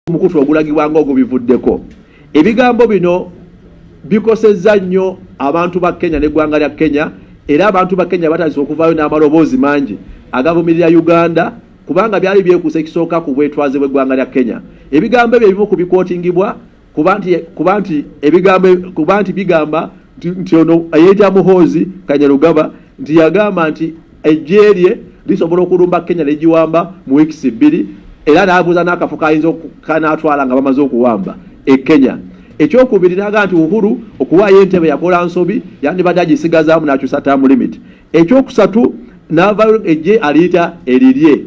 mukutu ogulagibwanga ogubivuddeko. Ebigambo bino bikosezza nnyo abantu ba Kenya n'eggwanga lya Kenya, era abantu ba Kenya batandise okuvaayo n'amaloboozi mangi agavumirira Uganda kubanga byali byekuusa ekisooka ku bwetwaze bw'eggwanga lya Kenya. Ebigambo ebyo ebimu kubikootingibwa kuba nti bigamba nti ono ayeta Muhoozi Kanyarugaba nti yagamba nti eggye lye lisobola okulumba Kenya negiwamba mu weeks 2 era n'abuuza n'akafo kayinza kanaatwala nga bamaze okuwamba Kenya. Ekyokubiri n'agamba nti Uhuru okuwaayo entebe yakola nsobi yandibadde agisigazaamu n'akyusa term limit. Ekyokusatu n'avaayo eggye aliyita erirye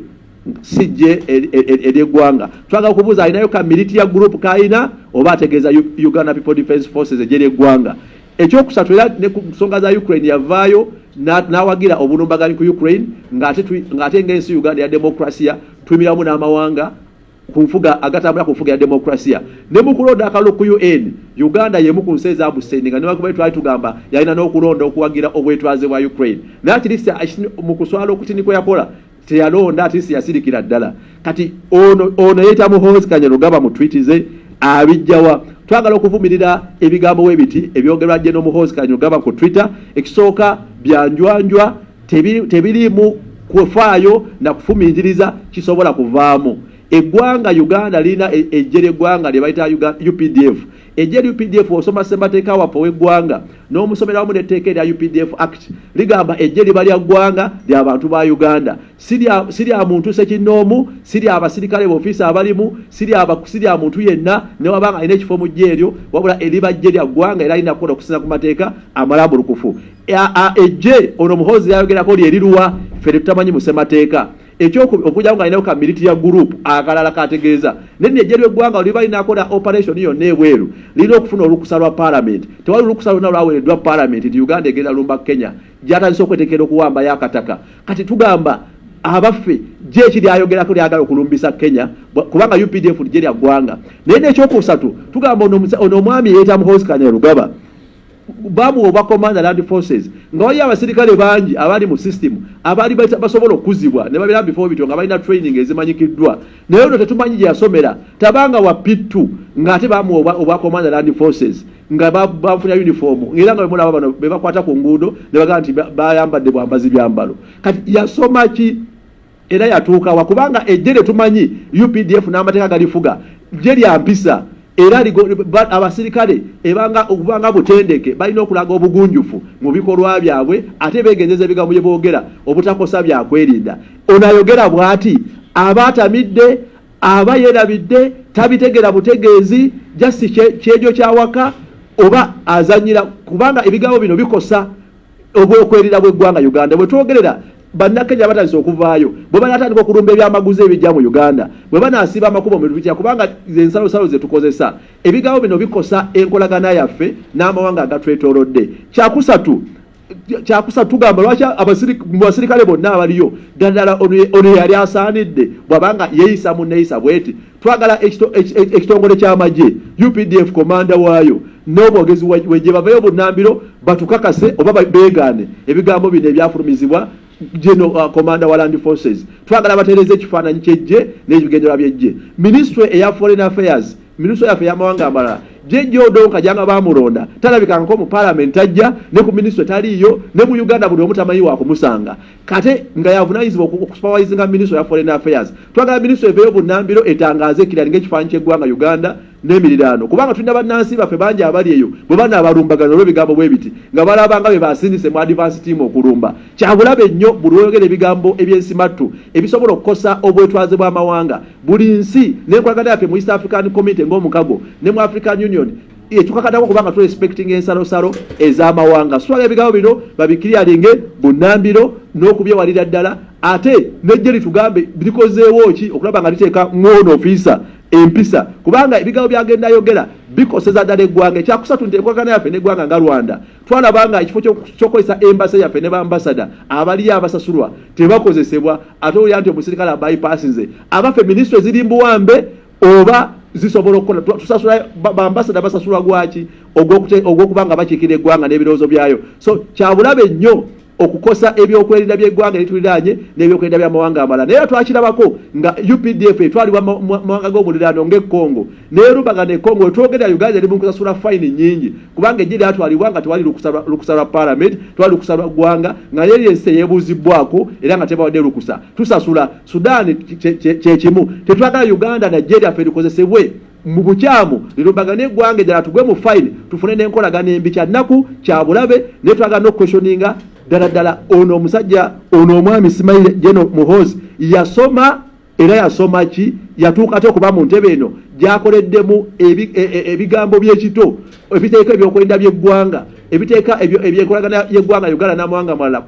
sijje ery'eggwanga. Twagala okubuuza alinayo ka militia group kayina oba ategeeza Uganda People Defence Forces eggye ly'eggwanga. Ekyokusatu era ne ku nsonga za Ukraine yavaayo n'awagira obulumbaganyi ku Ukraine ng'ate ng'ensi Uganda ya demokrasia twimiramu n'amawanga kunfuga agatambula kunfuga ya demokrasia. Ne mu kulonda akalulu ku UN Uganda yemu ku nsi ezabusendinga ne bakuba twali tugamba yalina n'okulonda okuwagira obwetwaze bwa Ukraine. N'atirisa mu kuswala okutinikwe yakola teyalonda atirisi yasirikira ddala. Kati ono yeeta Muhoozi Kanyarugaba mu tweets ze abijjawa. Twagala okuvumirira ebigambo webiti ebyogerwa gye no Muhoozi Kanyarugaba ku Twitter. Ekisooka byanjwanjwa tebirimu kufaayo na kufumiitiriza kisobola kuvaamu. Eggwanga Uganda lina eggye ly'eggwanga lye bayita UPDF. Eggye UPDF osoma ssemateeka wapfa w'eggwanga n'omusomera wamu n'etteeka erya UPDF Act ligamba eggye liba lya ggwanga ly'abantu ba Uganda. Si lya muntu sekinnoomu, si lya abasirikale b'ofiisi abalimu, si lya muntu yenna newabanga alina ekifo mu ggye eryo, wabula eriba ggye lya ggwanga era lina kukola okusinza ku mateeka amalambulukufu. Eggye ono Muhoozi yayogerako lyeriruwa ffe tutamanyi mu ssemateeka. Okujja nga alinayo ka militia group akalala kategeeza nenne eggye ly'eggwanga oliba linakola operation yonna ebweru lirina okufuna olukusa lwa parliament. Tewali olukusa lwonna lwaweereddwa parliament nti Uganda egenda lumba Kenya gyatandise okwetekera okuwamba yakataka. Kati tugamba abaffe gye ekiri ayogerako lyagala okulumbisa Kenya kubanga UPDF ligye lya ggwanga. Naye n'ekyokusatu tugamba ono omwami yeeta Muhoozi Kanyarugaba bamu oba Commander Land Forces nga wali abasirikale bangi abali mu system abali basobola okuzibwa ne babira before bityo nga balina training ezimanyikiddwa. Naye ono tetumanyi gye yasomera tabanga wa P2 ng'ate bamu oba Commander Land Forces nga bafunya uniform era nga bemulaba bano be bakwata ku nguudo ne bagamba nti bayambadde bwambazi byambalo. Kati yasoma ki era yatuuka wa kubanga eggye tumanyi UPDF n'amateeka galifuga gye lya mpisa era abasirikale okubanga butendeke balina okulaga obugunjufu mu bikolwa byabwe ate beegenzeza ebigambo bye boogera obutakosa byakwerinda. Ono ayogera bw'ati abaatamidde aba yeerabidde tabitegera butegeezi jasi kyegyo kyawaka oba azanyira kubanga ebigambo bino bikosa obwokwerira bw'eggwanga Uganda. Bwe twogerera bannakenya batandise okuvaayo bwe banatandika okulumba ebyamaguzi ebijja mu Uganda bwe banaasiba amakubo mu bitya kubanga ensalosalo ze tukozesa ebigambo bino bikosa enkolagana yaffe n'amawanga agatwetoolodde. Kyakusatu tugamba lwaki abasirikale bonna abaliyo ddala ono yali asaanidde bw'abanga yeeyisa munneeyisa bweti. Twagala ekitongole ky'amagye UPDF komanda waayo n'obwogezi wegye bavayo bunnambiro batukakase oba beegaane ebigambo bino ebyafulumizibwa Commander wa Land Forces. Twagala batereze ekifaananyi ky'eggye n'ebigendererwa by'eggye. Ministry eya Foreign Affairs, ministry yaffe y'amawanga amalala gy'eggye odonka gyanga bamulonda talabikangako mu parliament ajja ne ku ministry taliyo ne mu Uganda buli omu tamanyi wa kumusanga kate nga yavunaanyizibwa okusupervisinga ministry ya Foreign Affairs. Twagala ministry eveeyo bunnambiro etangaaze ekirala ng'ekifaananyi ky'eggwanga Uganda n'emiriraano kubanga tulina bannansi baffe bangi abali eyo bwe banaabalumbagana olw'ebigambo bwe biti nga balabanga be basindise mu advance team okulumba. Kyabulabe nnyo buli oyogera ebigambo eby'ensimattu ebisobola okukosa obwetwaze bw'amawanga. Buli nsi n'enkolagana yaffe mu East African Community ng'omukago ne mu African Union tukakatako kubanga respecting ensalosalo ez'amawanga. Swala ebigambo bino babikiriyalinge bunnambiro n'okubyewalira ddala ate n'eggye litugambe birikozeewo ki okulaba nga liteeka ng'ono ofiisa empisa kubanga ebigambo byagenda yogera bikoseza ddala eggwanga. Ekyakusatu nti enkolagana yaffe n'eggwanga nga Rwanda twalabanga ekifo ky'okozesa embasa yaffe ne bambasada abaliyo abasasulwa tebakozesebwa ate olya nti omusirikale abypassize abaffe minisitule eziri mbuwambe oba zisobola okukola tusasula bambasada basasulwa gwaki ogwokubanga bakiikira eggwanga n'ebirowoozo byayo. So kyabulabe nnyo okukosa ebyokwerinda by'eggwanga lituliranye n'ebyokwerinda by'amawanga amalala. Naye twakirabako nga UPDF etwalibwa mawanga g'omuliraano ng'e-Congo n'erubaga ne Congo etwogera Uganda eri mu kusasula fine nnyingi kubanga ejje lyatwalibwa nga tewali lukusa lwa parliament, tewali lukusa lwa ggwanga nga yeri ensi yeebuuzibbwako era nga tebawadde lukusa. Tusasula Sudan kye kimu. Tetwagala Uganda Nigeria ffe likozesebwe mu bukyamu lirubaga n'eggwanga eddala tugwe mu fine tufune n'enkolagana embi. Kya nnaku kya bulabe ne twagala n'okukwesyoninga ddala ono omusajja ono omwami Ismail Jeno Muhoozi yasoma era yasoma ki yatuuka ate okuba mu ntebe eno gyakoleddemu ebigambo by'ekito ebiteeka ebyokwerinda by'eggwanga ebiteeka ebyenkolagana y'eggwanga Uganda n'amawanga amalala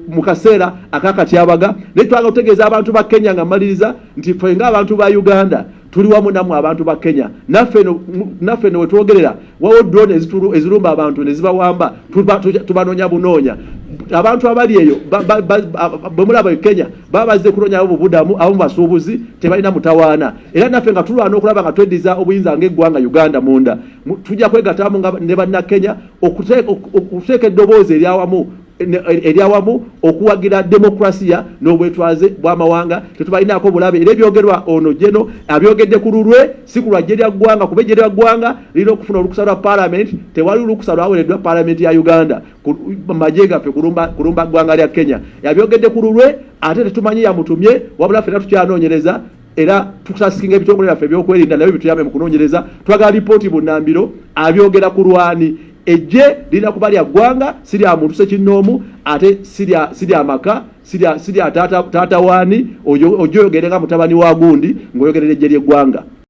mu kaseera akakatyabaga. Ne twagala okutegeeza abantu ba Kenya nga mmaliriza nti ffe ng'abantu ba Uganda tuli wamu namwe abantu ba Kenya. Naffe no wetwogerera wawo drone ezirumba abantu ne zibawamba tubanoonya bunoonya. Abantu abali eyo bwe mulaba e Kenya baba bazze kunoonya abo budamu abo basuubuzi tebalina mutawaana. Era naffe nga tulwana okulaba nga tweddiza obuyinza ng'eggwanga Uganda munda tujja kwegatamu ne banna Kenya okuteeka eddoboozi eryawamu okuwagira demokrasiya n'obwetwaze bw'amawanga tetubalinaako bulabe. Era ebyogerwa ono Jeno abyogedde ku lulwe si ku lwajje lya ggwanga kuba ejje lya ggwanga lirina okufuna olukusa lwa parliament. Tewali lukusa lwaweereddwa parliament ya Uganda majje gaffe kulumba ggwanga lya Kenya. Yabyogedde ku lulwe ate tetumanyi yamutumye wabula ffenna tukyanoonyereza era tukusasikinga ebitongole byaffe ebyokwerinda nabyo bituyambe mu kunoonyereza. Twagala lipooti bunnambiro abyogera ku lwani ejje lina kuba lya ggwanga si lya muntu sekinnoomu ate si lya maka si lya taata waani ojoyogere nga mutabani wa gundi ng'oyogerera ejje ly'eggwanga.